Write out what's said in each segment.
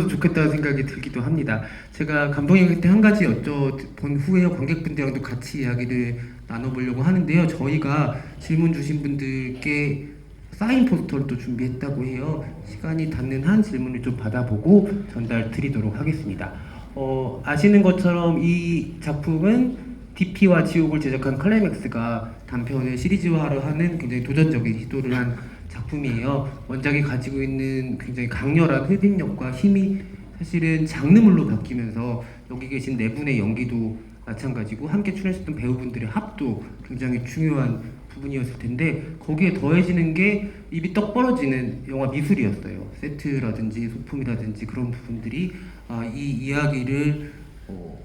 좋겠다는 생각이 들기도 합니다. 제가 감독님한테 한 가지 여쭤본 후에 관객분들이랑도 같이 이야기를 나눠보려고 하는데요. 저희가 질문 주신 분들께 사인 포스터를 또 준비했다고 해요. 시간이 닿는 한 질문을 좀 받아보고 전달 드리도록 하겠습니다. 아시는 것처럼 이 작품은 DP와 지옥을 제작한 클라이맥스가 단편을 시리즈화로 하는 굉장히 도전적인 시도를 한 작품이에요. 원작이 가지고 있는 굉장히 강렬한 흡입력과 힘이 사실은 장르물로 바뀌면서 여기 계신 네 분의 연기도 마찬가지고 함께 출연했던 배우분들의 합도 굉장히 중요한 부분이었을 텐데 거기에 더해지는 게 입이 떡 벌어지는 영화 미술이었어요. 세트라든지 소품이라든지 그런 부분들이 이 이야기를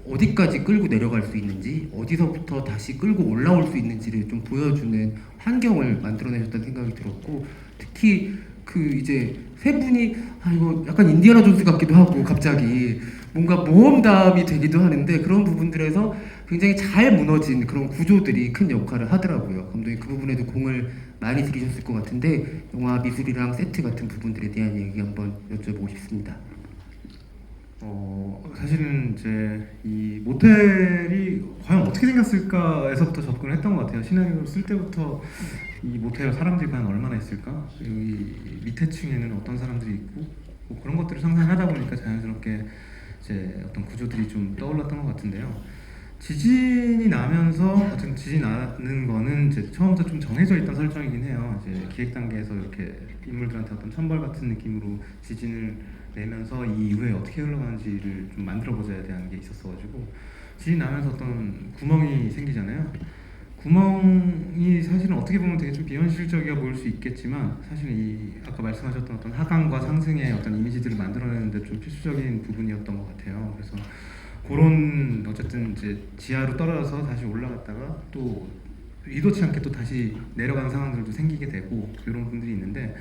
어디까지 끌고 내려갈 수 있는지 어디서부터 다시 끌고 올라올 수 있는지를 좀 보여주는 환경을 만들어내셨다는 생각이 들었고 특히 그 이제 세 분이 이거 약간 인디아나 존스 같기도 하고 갑자기 뭔가 모험담이 되기도 하는데 그런 부분들에서 굉장히 잘 무너진 그런 구조들이 큰 역할을 하더라고요. 감독님 그 부분에도 공을 많이 들이셨을 것 같은데 영화 미술이랑 세트 같은 부분들에 대한 얘기 한번 여쭤보고 싶습니다. 사실은 이제 이 모텔이 과연 어떻게 생겼을까에서부터 접근을 했던 것 같아요. 시나리오를 쓸 때부터 이 모텔 사람들이 과연 얼마나 있을까? 여기 밑에 층에는 어떤 사람들이 있고 뭐 그런 것들을 상상하다 보니까 자연스럽게 이제 어떤 구조들이 좀 떠올랐던 것 같은데요. 지진이 나면서 어쨌든 지진 나는 거는 이제 처음부터 좀 정해져 있던 설정이긴 해요. 이제 기획 단계에서 이렇게 인물들한테 어떤 천벌 같은 느낌으로 지진을 내면서 이 이후에 어떻게 흘러가는지를 좀 만들어 보자에 대한 게 있었어가지고 지진 나면서 어떤 구멍이 생기잖아요. 구멍이 사실은 어떻게 보면 되게 좀 비현실적이어 보일 수 있겠지만 사실 이 아까 말씀하셨던 어떤 하강과 상승의 어떤 이미지들을 만들어내는데 좀 필수적인 부분이었던 것 같아요. 그래서 그런 어쨌든 이제 지하로 떨어져서 다시 올라갔다가 또 의도치 않게 또 다시 내려가는 상황들도 생기게 되고 이런 부분들이 있는데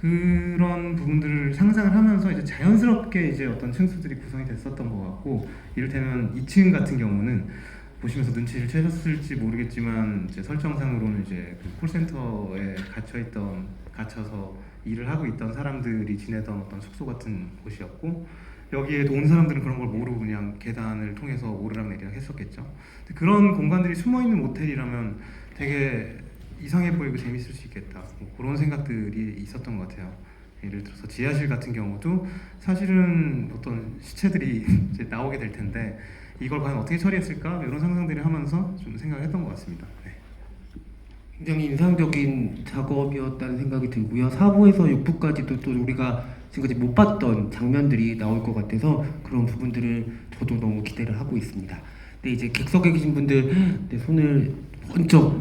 그런 부분들을 상상을 하면서 이제 자연스럽게 이제 어떤 층수들이 구성이 됐었던 것 같고 이를테면 2층 같은 경우는 보시면서 눈치를 채셨을지 모르겠지만 이제 설정상으로는 이제 그 콜센터에 갇혀서 일을 하고 있던 사람들이 지내던 어떤 숙소 같은 곳이었고 여기에 온 사람들은 그런 걸 모르고 그냥 계단을 통해서 오르락내리락 했었겠죠. 그런 공간들이 숨어있는 모텔이라면 되게 이상해 보이고 재밌을 수 있겠다. 뭐 그런 생각들이 있었던 것 같아요. 예를 들어서 지하실 같은 경우도 사실은 어떤 시체들이 이제 나오게 될 텐데 이걸 과연 어떻게 처리했을까 이런 상상들을 하면서 좀 생각을 했던 것 같습니다. 네. 굉장히 인상적인 작업이었다는 생각이 들고요. 4부에서 6부까지도 또 우리가 지금까지 못 봤던 장면들이 나올 것 같아서 그런 부분들을 저도 너무 기대를 하고 있습니다. 근데 이제 객석에 계신 분들 손을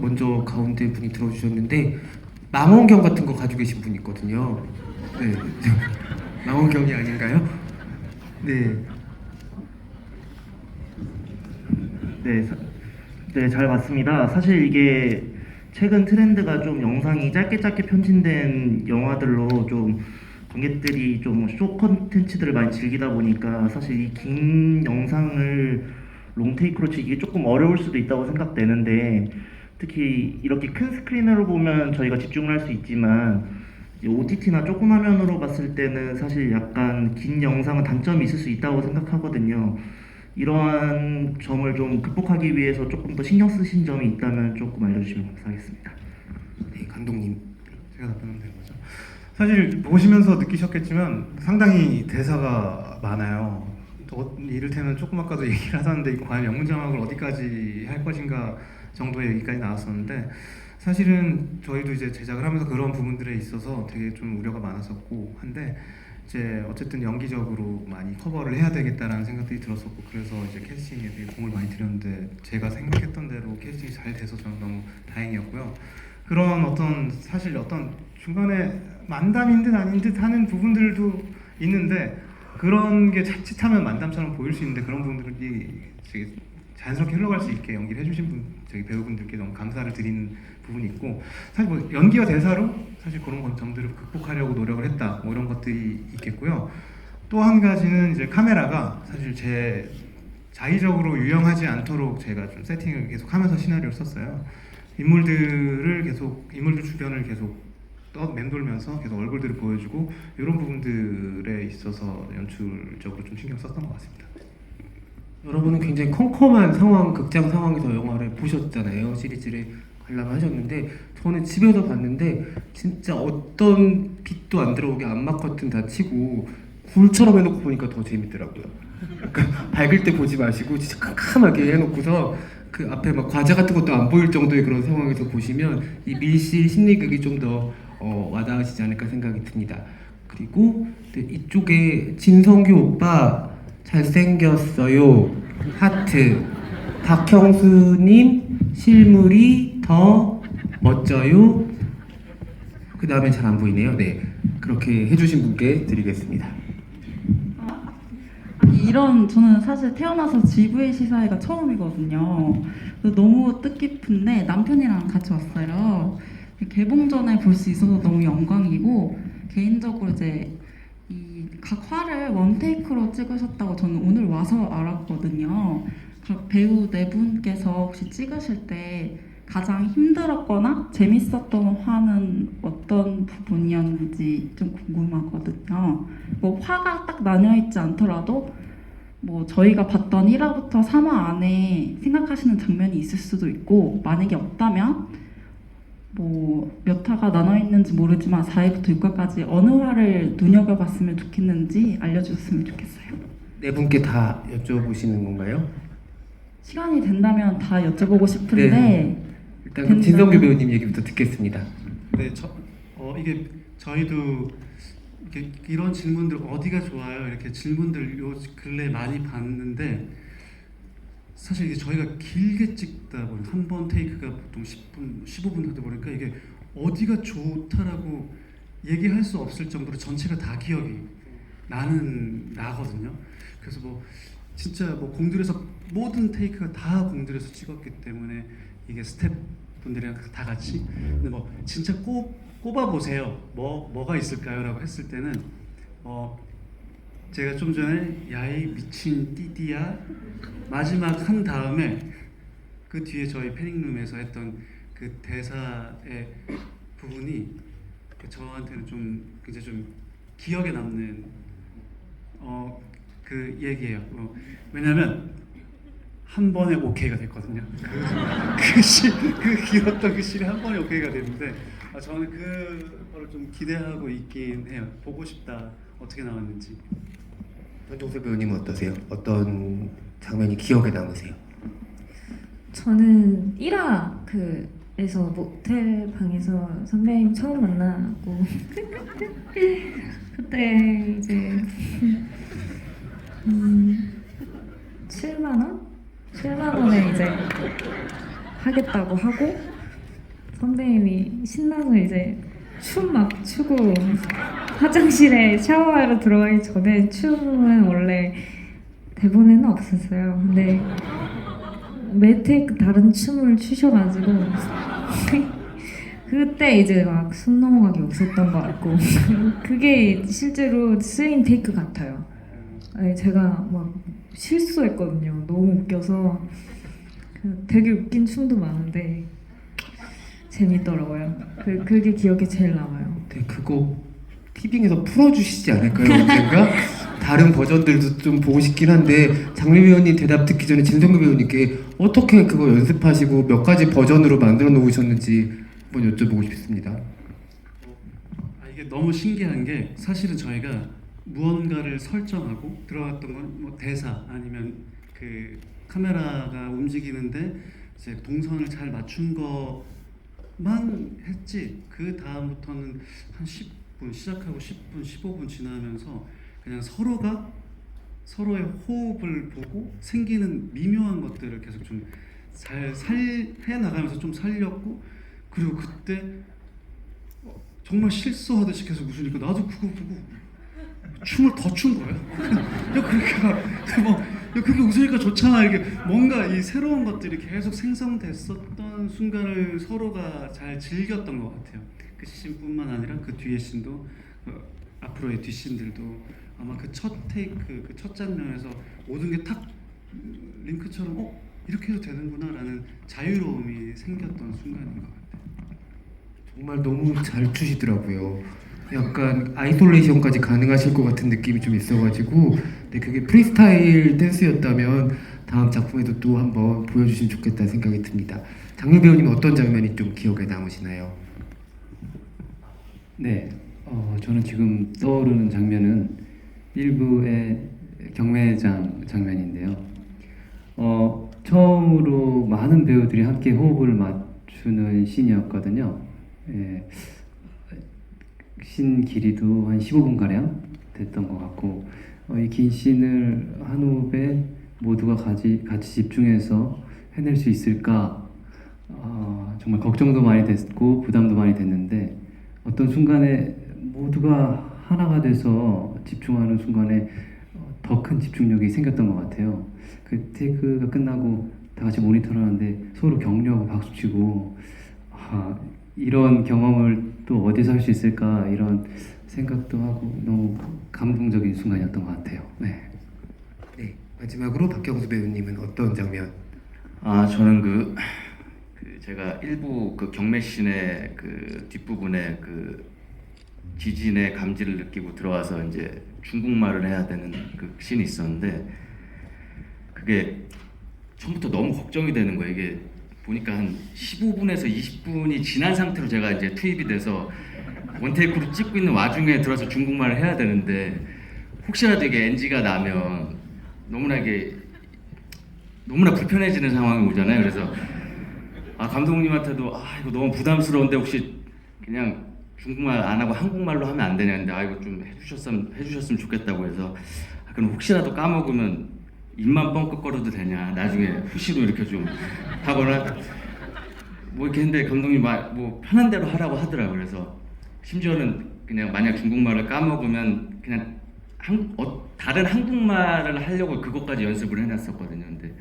먼저 가운데 분이 들어주셨는데 망원경 같은 거 가지고 계신 분이 있거든요. 네, 망원경이 아닌가요? 네. 네, 네, 잘 봤습니다. 사실 이게 최근 트렌드가 좀 영상이 짧게 편집된 영화들로 좀 관객들이 좀 쇼 컨텐츠들을 많이 즐기다 보니까 사실 이 긴 영상을 롱테이크로 치기 조금 어려울 수도 있다고 생각되는데 특히 이렇게 큰 스크린으로 보면 저희가 집중을 할 수 있지만 OTT나 조금 화면으로 봤을 때는 사실 약간 긴 영상은 단점이 있을 수 있다고 생각하거든요. 이러한 점을 좀 극복하기 위해서 조금 더 신경 쓰신 점이 있다면 조금 알려주시면 감사하겠습니다. 네, 감독님. 제가 답변하면 되는 거죠. 사실 보시면서 느끼셨겠지만 상당히 대사가 많아요. 이를테면 조금 아까도 얘기를 하셨는데 과연 영문 자막을 어디까지 할 것인가 정도의 얘기까지 나왔었는데 사실은 저희도 이제 제작을 하면서 그런 부분들에 있어서 되게 좀 우려가 많았었고 한데 이제 어쨌든 연기적으로 많이 커버를 해야 되겠다라는 생각들이 들었었고 그래서 이제 캐스팅에 되게 공을 많이 들였는데 제가 생각했던 대로 캐스팅이 잘 돼서 저는 너무 다행이었고요. 그런 어떤 사실 어떤 중간에 만담인 듯 아닌 듯 하는 부분들도 있는데 그런 게 자칫하면 만담처럼 보일 수 있는데 그런 부분들이 되게 자연스럽게 흘러갈 수 있게 연기를 해주신 저희 배우분들께 너무 감사를 드리는 부분이 있고 사실 뭐 연기와 대사로 사실 그런 점들을 극복하려고 노력을 했다 뭐 이런 것들이 있겠고요. 또 한 가지는 이제 카메라가 사실 제 자의적으로 유용하지 않도록 제가 좀 세팅을 계속 하면서 시나리오를 썼어요. 인물들 주변을 계속 맴돌면서 계속 얼굴들을 보여주고 이런 부분들에 있어서 연출적으로 좀 신경 썼던 것 같습니다. 여러분은 굉장히 컴컴한 상황, 극장 상황에서 영화를 보셨잖아요. 시리즈를 관람하셨는데 저는 집에서 봤는데 진짜 어떤 빛도 안 들어오게 암막 커튼 다 치고 굴처럼 해놓고 보니까 더 재밌더라고요. 그러니까 밝을 때 보지 마시고 진짜 캄캄하게 해놓고서 그 앞에 막 과자 같은 것도 안 보일 정도의 그런 상황에서 보시면 이 밀실 심리극이 좀 더 와닿으시지 않을까 생각이 듭니다. 그리고 네, 이쪽에 진성규 오빠 잘생겼어요 하트, 박형수님 실물이 더 멋져요. 그 다음에 잘 안 보이네요. 네, 그렇게 해주신 분께 드리겠습니다. 저는 사실 태어나서 GV 시사회가 처음이거든요. 그래서 너무 뜻깊은데 남편이랑 같이 왔어요. 개봉 전에 볼 수 있어서 너무 영광이고, 개인적으로 이제 이 각 화를 원테이크로 찍으셨다고 저는 오늘 와서 알았거든요. 배우 네 분께서 혹시 찍으실 때 가장 힘들었거나 재밌었던 화는 어떤 부분이었는지 좀 궁금하거든요. 뭐 화가 딱 나뉘어 있지 않더라도 뭐 저희가 봤던 1화부터 3화 안에 생각하시는 장면이 있을 수도 있고, 만약에 없다면 뭐 몇 화가 나눠 있는지 모르지만 4회부터 6화까지 어느 화를 눈여겨봤으면 좋겠는지 알려주셨으면 좋겠어요. 네 분께 다 여쭤보시는 건가요? 시간이 된다면 다 여쭤보고 싶은데 네. 일단 그럼 진성규 배우님 얘기부터 듣겠습니다. 네, 이게 저희도 이런 질문들 어디가 좋아요? 이렇게 질문들 요 근래 많이 봤는데, 사실 이게 저희가 길게 찍다 보니까 한 번 테이크가 보통 10분, 15분 하다 보니까 이게 어디가 좋다라고 얘기할 수 없을 정도로 전체가 다 기억이 나거든요. 그래서 뭐 진짜 뭐 공들여서 모든 테이크가 다 공들여서 찍었기 때문에 이게 스태프분들이랑 다 같이, 근데 뭐 진짜 꼽아 보세요. 뭐가 있을까요라고 했을 때는 제가 좀 전에 야이 미친 띠띠야 마지막 한 다음에 그 뒤에 저희 패닝룸에서 했던 그 대사의 부분이 저한테는 좀 굉장히 좀 기억에 남는 그 얘기예요. 왜냐면 한 번에 오케이가 됐거든요. 그 길었던 그 씬이 한 번에 오케이가 됐는데, 저는 그거를 좀 기대하고 있긴 해요. 보고 싶다. 어떻게 나왔는지. 현종수 배우님은 어떠세요? 어떤 장면이 기억에 남으세요? 저는 1화 에서 모텔 방에서 선배님 처음 만나고 그때 이제 7만 원? 7만 원에 이제 하겠다고 하고, 선배님이 신나서 이제 춤 막 추고, 화장실에 샤워하러 들어가기 전에 춤은 원래 대본에는 없었어요. 근데 매 테이크 다른 춤을 추셔가지고 그때 이제 막 숨 넘어가기 없었던 것 같고 그게 실제로 쓰인 테이크 같아요. 아니, 제가 막 실수했거든요. 너무 웃겨서. 되게 웃긴 춤도 많은데 재밌더라고요. 그게 기억에 제일 남아요. 네, 그거 티빙에서 풀어주시지 않을까요? 언젠가? 다른 버전들도 좀 보고 싶긴 한데, 장미 배우님 대답 듣기 전에 진성규 배우님께 어떻게 그거 연습하시고 몇 가지 버전으로 만들어 놓으셨는지 한번 여쭤보고 싶습니다. 이게 너무 신기한 게, 사실은 저희가 무언가를 설정하고 들어갔던 건 뭐 대사 아니면 그 카메라가 움직이는데 이제 동선을 잘 맞춘 것만 했지, 그 다음부터는 한 10분 시작하고 10분, 15분 지나면서 그냥 서로가 서로의 호흡을 보고 생기는 미묘한 것들을 계속 좀 잘 해나가면서 좀 살렸고, 그리고 그때 정말 실수하듯이 계속 웃으니까 나도 그거 보고 춤을 더 춘 거예요. 그러니까 뭐 그렇게 웃으니까 좋잖아. 이게 뭔가 이 새로운 것들이 계속 생성됐었던 순간을 서로가 잘 즐겼던 것 같아요. 그 씬뿐만 아니라 그 뒤에 씬도, 앞으로의 뒷씬들도 아마 그 첫 테이크, 그 첫 장면에서 모든 게 탁 링크처럼 이렇게 해도 되는구나라는 자유로움이 생겼던 순간인 것 같아요. 정말 너무 잘 추시더라고요. 약간 아이솔레이션까지 가능하실 것 같은 느낌이 좀 있어가지고 네, 그게 프리스타일 댄스였다면 다음 작품에도 또 한번 보여주시면 좋겠다는 생각이 듭니다. 장민 배우님 어떤 장면이 좀 기억에 남으시나요? 네, 저는 지금 떠오르는 장면은 일부의 경매장 장면인데요. 처음으로 많은 배우들이 함께 호흡을 맞추는 씬이었거든요. 예, 씬 길이도 한 15분 가량 됐던 것 같고, 이 긴 씬을 한 호흡에 모두가 같이 집중해서 해낼 수 있을까? 정말 걱정도 많이 됐고 부담도 많이 됐는데 어떤 순간에 모두가 하나가 돼서 집중하는 순간에 더 큰 집중력이 생겼던 것 같아요. 그 테이크가 끝나고 다 같이 모니터를 하는데 서로 격려하고 박수치고 이런 경험을 또 어디서 할 수 있을까 이런 생각도 하고 너무 감동적인 순간이었던 것 같아요. 네. 네, 마지막으로 박경수 배우님은 어떤 장면? 저는 제가 일부 그 경매씬의 그 뒷부분에 그 지진의 감지를 느끼고 들어와서 이제 중국말을 해야 되는 그 씬이 있었는데 그게 처음부터 너무 걱정이 되는 거예요. 이게 보니까 한 15분에서 20분이 지난 상태로 제가 이제 투입이 돼서 원테이크로 찍고 있는 와중에 들어서 중국말을 해야 되는데 혹시라도 이게 NG가 나면 너무나 불편해지는 상황이 오잖아요. 그래서 감독님한테도 이거 너무 부담스러운데 혹시 그냥 중국말 안 하고 한국말로 하면 안 되냐는데 이거 좀 해주셨으면 좋겠다고 해서 그럼 혹시라도 까먹으면 입만 뻥긋거려도 되냐 나중에 후시로 이렇게 좀 하거나 뭐 이렇게 했는데 감독님 뭐 편한 대로 하라고 하더라고요. 그래서 심지어는 그냥 만약 중국말을 까먹으면 그냥 다른 한국말을 하려고 그것까지 연습을 해놨었거든요. 근데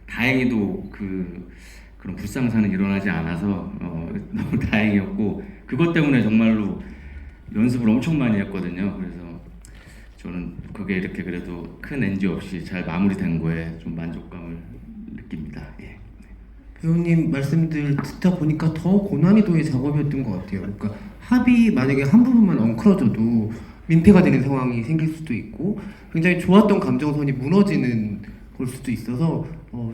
다행히도 그런 불상사는 일어나지 않아서 너무 다행이었고 그것 때문에 정말로 연습을 엄청 많이 했거든요. 그래서 저는 그게 이렇게 그래도 큰 NG 없이 잘 마무리된 거에 좀 만족감을 느낍니다. 예. 배우님 말씀들 듣다 보니까 더 고난이도의 작업이었던 것 같아요. 그러니까 합이 만약에 한 부분만 엉클어져도 민폐가 되는 상황이 생길 수도 있고 굉장히 좋았던 감정선이 무너지는 걸 수도 있어서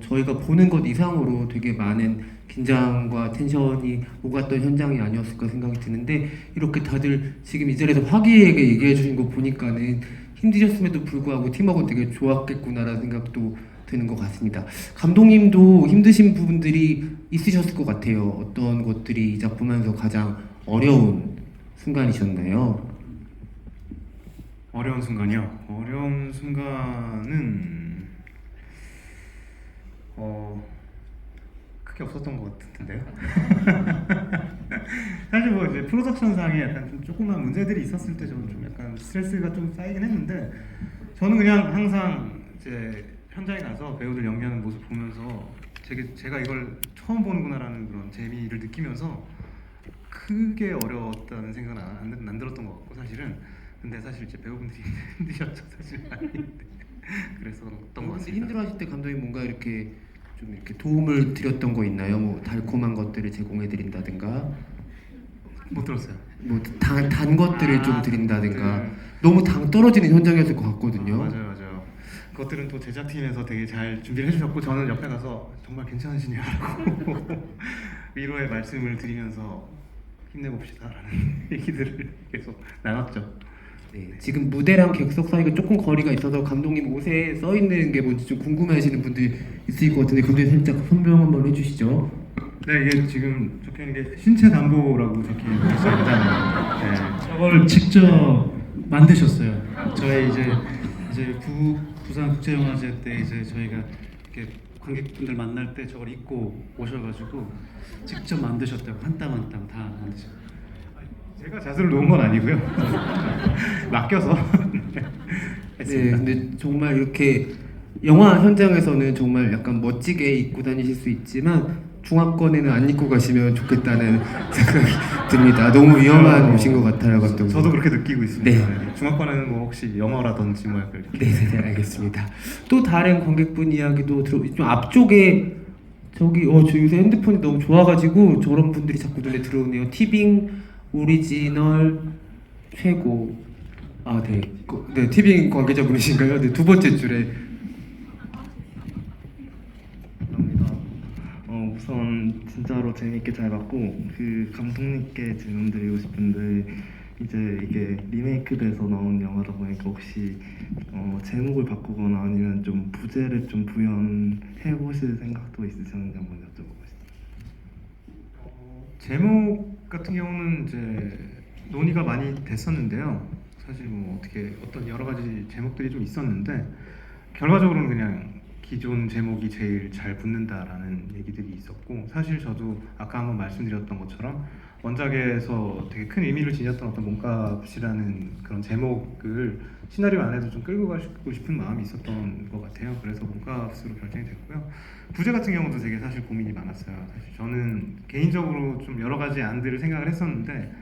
저희가 보는 것 이상으로 되게 많은 긴장과 텐션이 오갔던 현장이 아니었을까 생각이 드는데 이렇게 다들 지금 이 자리에서 화기애애하게 얘기해 주신 거 보니까는 힘드셨음에도 불구하고 팀워크 되게 좋았겠구나라는 생각도 드는 것 같습니다. 감독님도 힘드신 부분들이 있으셨을 것 같아요. 어떤 것들이 이 작품 하면서 가장 어려운 순간이셨나요? 어려운 순간이요? 어려운 순간은 크게 없었던 것 같은데요. 사실 뭐 이제 프로덕션상에 약간 좀 조그만 문제들이 있었을 때 저는 좀 약간 스트레스가 좀 쌓이긴 했는데 저는 그냥 항상 이제 현장에 가서 배우들 연기하는 모습 보면서 제가 이걸 처음 보는구나라는 그런 재미를 느끼면서 크게 어려웠다는 생각은 안 들었던 것 같고 사실은 근데 사실 이제 배우분들이 힘드셨죠 사실 아닌데 그래서 어떤 것 같습니다. 힘들어하실 때 감독님 뭔가 이렇게 좀 이렇게 도움을 드렸던 거 있나요? 뭐 달콤한 것들을 제공해 드린다든가 못 들었어요. 뭐 단 것들을 좀 드린다든가 너무 당 떨어지는 현장이었을 것 같거든요. 맞아요. 그것들은 또 제작팀에서 되게 잘 준비를 해주셨고 저는 옆에 가서 정말 괜찮으시냐고 위로의 말씀을 드리면서 힘내봅시다라는 얘기들을 계속 나눴죠. 네, 지금 무대랑 객석 사이가 조금 거리가 있어서 감독님 옷에 써 있는 게 뭔지 좀 궁금해하시는 분들 있을 것 같은데 감독님 살짝 설명 한번 해주시죠. 네, 이게 지금 적혀 있는 게 신체 담보라고 적혀 있잖아요. 네. 저걸 직접 만드셨어요. 저희 이제 부산 국제영화제 때 이제 저희가 이렇게 관객분들 만날 때 저걸 입고 오셔가지고 직접 만드셨다고 한 땀 한 땀 다 만드셨어요. 제가 자세를 놓은 건 아니고요. 맡겨서 네, 했습니다. 근데 정말 이렇게 영화 현장에서는 정말 약간 멋지게 입고 다니실 수 있지만 중화권에는 안 입고 가시면 좋겠다는 생각이 듭니다. 너무 위험한 옷인 것 같아요, 감독님. 저도 그렇게 느끼고 있습니다. 네. 중학관에는 뭐 혹시 영어라든지 뭐 약간 이렇게 네, 알겠습니다. 또 다른 관객분 이야기도 좀 앞쪽에 저기 저 요새 핸드폰이 너무 좋아가지고 저런 분들이 자꾸 눈에 들어오네요. 티빙 오리지널 최고. 아, 네. 네, 티빙 관계자분이신가요? 네, 두 번째 줄에. 감사합니다. 우선 진짜로 재밌게 잘 봤고 그 감독님께 질문 드리고 싶은데 이제 이게 리메이크돼서 나온 영화다 보니까 혹시 제목을 바꾸거나 아니면 좀 부제를 좀 구현해 보실 생각도 있으셨는지 한번 여쭤보고 싶습니다. 제목 같은 경우는 이제 논의가 많이 됐었는데요. 사실 뭐 어떤 여러 가지 제목들이 좀 있었는데 결과적으로는 그냥 기존 제목이 제일 잘 붙는다라는 얘기들이 있었고, 사실 저도 아까 한번 말씀드렸던 것처럼 원작에서 되게 큰 의미를 지녔던 어떤 몸값이라는 그런 제목을 시나리오 안에도 좀 끌고 가고 싶은 마음이 있었던 것 같아요. 그래서 몸값으로 결정이 됐고요. 부제 같은 경우도 되게 사실 고민이 많았어요. 사실 저는 개인적으로 좀 여러 가지 안들을 생각을 했었는데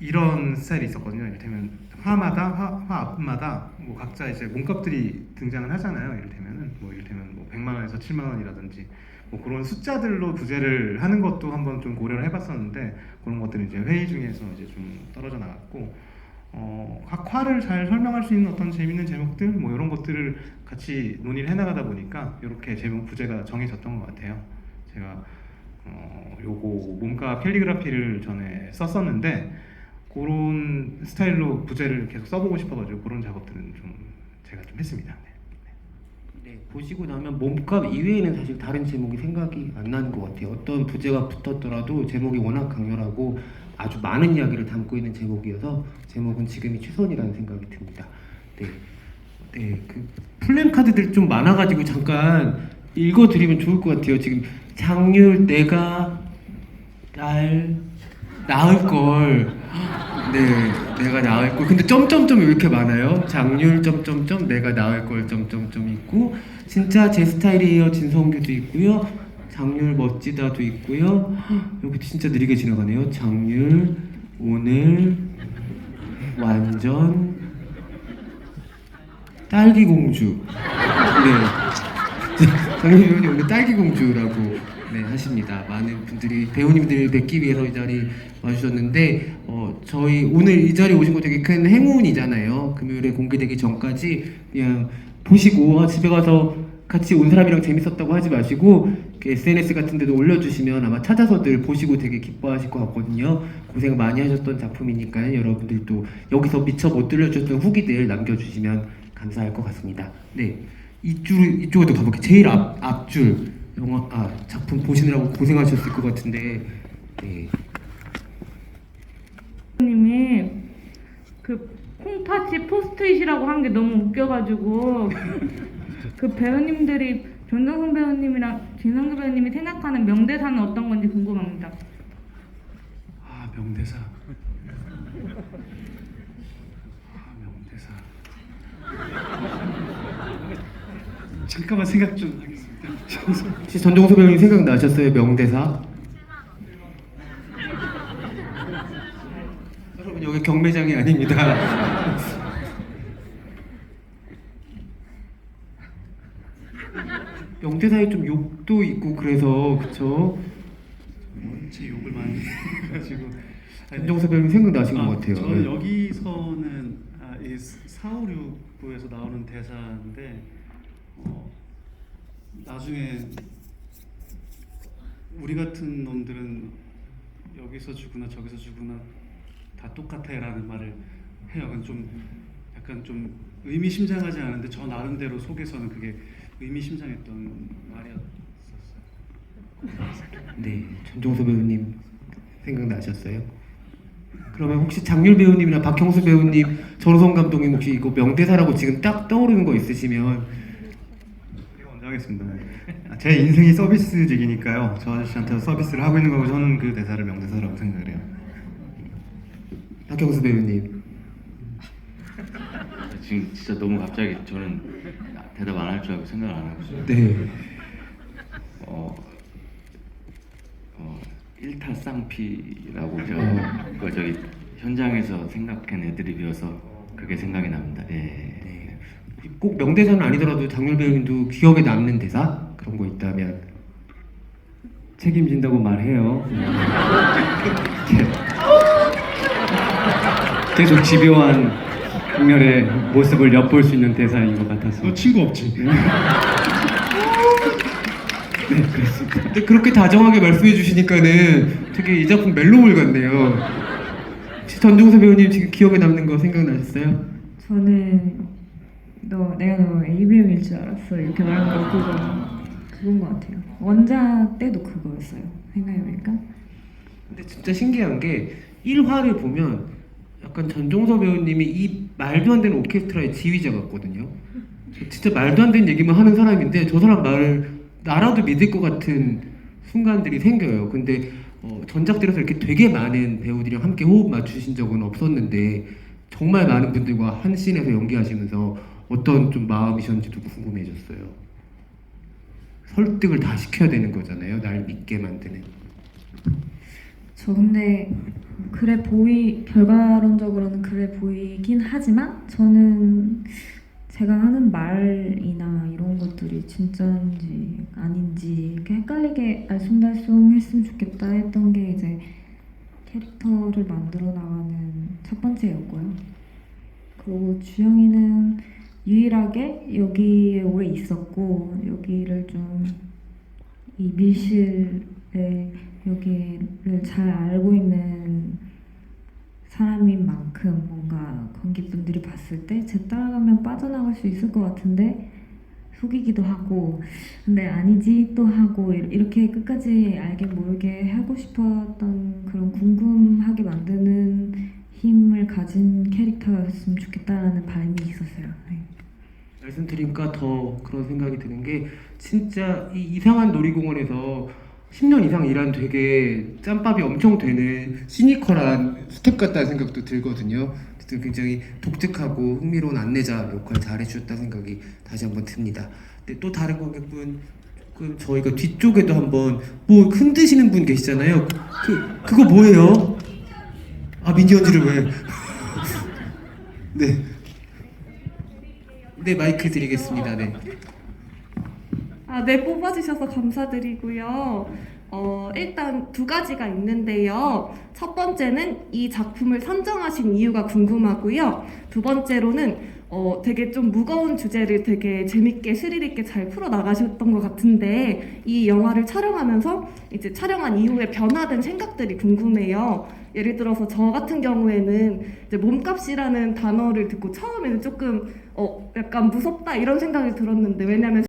이런 스타일이 있었거든요. 이를테면 화 앞마다 뭐 각자 이제 몸값들이 등장을 하잖아요. 이를테면 뭐 100만 원에서 7만 원이라든지 뭐 그런 숫자들로 부제를 하는 것도 한번 좀 고려를 해봤었는데 그런 것들은 이제 회의 중에서 이제 좀 떨어져 나갔고 각 화를 잘 설명할 수 있는 어떤 재밌는 제목들 뭐 이런 것들을 같이 논의를 해나가다 보니까 이렇게 제목 부제가 정해졌던 것 같아요. 제가 요거 몸값 캘리그라피를 전에 썼었는데 그런 스타일로 부제를 계속 써보고 싶어가지고 그런 작업들은 좀 제가 좀 했습니다. 네, 보시고 나면 몸값 이외에는 사실 다른 제목이 생각이 안 나는 것 같아요. 어떤 부제가 붙었더라도 제목이 워낙 강렬하고 아주 많은 이야기를 담고 있는 제목이어서 제목은 지금이 최선이라는 생각이 듭니다. 네, 그 플랜카드들 좀 많아가지고 잠깐 읽어드리면 좋을 것 같아요. 지금 장률 내가 날 낳을 걸. 네, 내가 낳을 걸. 근데 점점점이 왜 이렇게 많아요? 장률 점점점 내가 낳을 걸 점점점 있고 진짜 제 스타일이에요 진성규도 있고요. 장률 멋지다도 있고요. 여기 진짜 느리게 지나가네요. 장률 오늘 완전 딸기 공주. 네. 장률 배우님 오늘 딸기 공주라고 네, 하십니다. 많은 분들이 배우님들 뵙기 위해서 이 자리 와주셨는데 저희 오늘 이 자리에 오신 거 되게 큰 행운이잖아요. 금요일에 공개되기 전까지 그냥 보시고 집에 가서 같이 온 사람이랑 재밌었다고 하지 마시고 SNS 같은 데도 올려주시면 아마 찾아서들 보시고 되게 기뻐하실 것 같거든요. 고생 많이 하셨던 작품이니까요. 여러분들도 여기서 미처 못 들려주셨던 후기들 남겨주시면 감사할 것 같습니다. 네, 이쪽으로 가볼게요. 제일 앞줄 작품 보시느라고 고생하셨을 것 같은데 네. 님이 그 콩팥이 포스트잇이라고 한 게 너무 웃겨가지고 그 배우님들이 전정선 배우님이랑 진성규 배우님이 생각하는 명대사는 어떤 건지 궁금합니다. 아, 명대사. 잠깐만 생각 좀 하겠습니다. 혹시 전종서 배우님 생각나셨어요? 명대사? 여러분 여기 경매장이 아닙니다. 명대사에 좀 욕도 있고 그래서 그쵸? 제 욕을 많이 해가지고 전종서 배우님 생각나신 것 같아요. 저는 네. 여기서는 이 456부에서 나오는 대사인데 나중에 우리 같은 놈들은 여기서 죽으나 저기서 죽으나 다 똑같아라는 말을 해요. 그건 좀 약간 좀 의미심장하지 않은데 저 나름대로 속에서는 그게 의미심장했던 말이었어요. 네, 전종서 배우님 생각나셨어요? 그러면 혹시 장률 배우님이나 박형수 배우님, 전호성 감독님 혹시 이거 명대사라고 지금 딱 떠오르는 거 있으시면 제가 먼저 하겠습니다. 제 인생이 서비스직이니까요. 저 아저씨한테 서비스를 하고 있는 거고 저는 그 대사를 명대사라고 생각을 해요. 박형수 배우님. 지금 진짜 너무 갑자기 저는 대답 안 할 줄 알고 생각을 안 하고 있어요. 네. 일타쌍피라고 저기 현장에서 생각한 애드립이어서 그게 생각이 납니다. 네. 꼭 명대사는 아니더라도 장률 배우님도 기억에 남는 대사? 싶은 거 있다면. 책임진다고 말해요. 계속 집요한 국렬의 모습을 엿볼 수 있는 대사인 것 같아서. 너 친구 없지? 네, 그렇습니다. 근데 그렇게 다정하게 말씀해 주시니까는 되게 이 작품 멜로물 같네요. 혹시 전종서 배우님 지금 기억에 남는 거 생각나셨어요? 저는 내가 너 ABM일 줄 알았어 이렇게 말한 거 그건 것 같아요. 원작 때도 그거였어요. 생각해보니까. 근데 진짜 신기한 게 1화를 보면 약간 전종서 배우님이 이 말도 안 되는 오케스트라의 지휘자 같거든요. 진짜 말도 안 되는 얘기만 하는 사람인데 저 사람 말을 나라도 믿을 것 같은 순간들이 생겨요. 근데 전작들에서 이렇게 되게 많은 배우들이랑 함께 호흡 맞추신 적은 없었는데 정말 많은 분들과 한 씬에서 연기하시면서 어떤 좀 마음이셨는지도 궁금해졌어요. 설득을 다 시켜야 되는 거잖아요. 날 믿게 만드는. 저 근데 결과론적으로는 그래 보이긴 하지만 저는 제가 하는 말이나 이런 것들이 진짜인지 아닌지 이렇게 헷갈리게 알쏭달쏭 했으면 좋겠다 했던 게 이제 캐릭터를 만들어 나가는 첫 번째였고요. 그리고 주영이는 유일하게 여기에 오래 있었고 여기를 좀 이 밀실에 여기를 잘 알고 있는 사람인 만큼 뭔가 관객분들이 봤을 때 제 따라가면 빠져나갈 수 있을 것 같은데 속이기도 하고 근데 아니지 또 하고 이렇게 끝까지 알게 모르게 하고 싶었던 그런 궁금하게 만드는 힘을 가진 캐릭터였으면 좋겠다라는 바람이 있었어요. 네. 말씀드리니까 더 그런 생각이 드는 게 진짜 이 이상한 놀이공원에서 10년 이상 일한 되게 짬밥이 엄청 되는 시니컬한 스텝 같다는 생각도 들거든요. 어쨌든 굉장히 독특하고 흥미로운 안내자 역할 잘해주셨다 생각이 다시 한번 듭니다. 근데 또 다른 관객분 조금 저희가 뒤쪽에도 한번 뭐 흔드시는 분 계시잖아요. 그거 뭐예요? 아 미니언즈를 왜? 네. 네 마이크 드리겠습니다. 네. 네, 뽑아주셔서 감사드리고요. 일단 두 가지가 있는데요. 첫 번째는 이 작품을 선정하신 이유가 궁금하고요. 두 번째로는 되게 좀 무거운 주제를 되게 재밌게 스릴 있게 잘 풀어 나가셨던 것 같은데 이 영화를 촬영하면서 이제 촬영한 이후에 변화된 생각들이 궁금해요. 예를 들어서 저 같은 경우에는 이제 몸값이라는 단어를 듣고 처음에는 조금 약간 무섭다 이런 생각이 들었는데 왜냐면